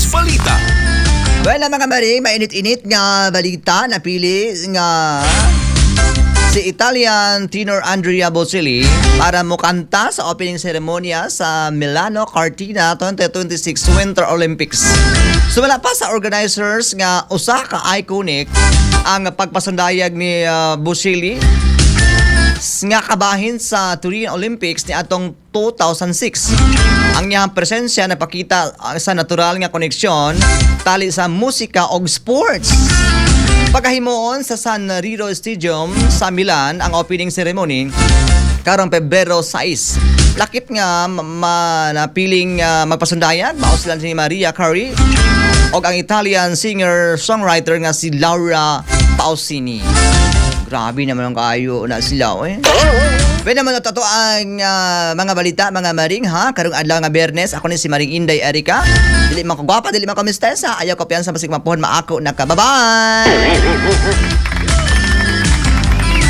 News Balita. Well, mga maring, mainit-init nga balita na pili nga si Italian tenor Andrea Bocelli para mukanta sa opening seremonya sa Milano Cortina 2026 Winter Olympics. Sumala pa sa organizers nga usa ka iconic ang pagpasandayag ni Bocelli nga kabahin sa Turin Olympics ni atong 2006. Ang iyang presensya napakita sa natural nga koneksyon tali sa musika o sports. Pagkahimuon sa San Siro Stadium sa Milan ang opening ceremony karong Pebrero 6. Lakip nga napiling magpasundayag mao sila si Maria Carey o ang Italian singer-songwriter nga si Laura Pausini. Grabe naman ang kaayo na sila eh. Pwede naman ito ang mga balita, mga maring ha. Karong adlaw nga Biyernes, ako ni si Maring Inday Erika. Dili man ko gwapa, dili man ko mistesa. Ayaw ko piyansa masig mapuhon maako na ka. Bye-bye!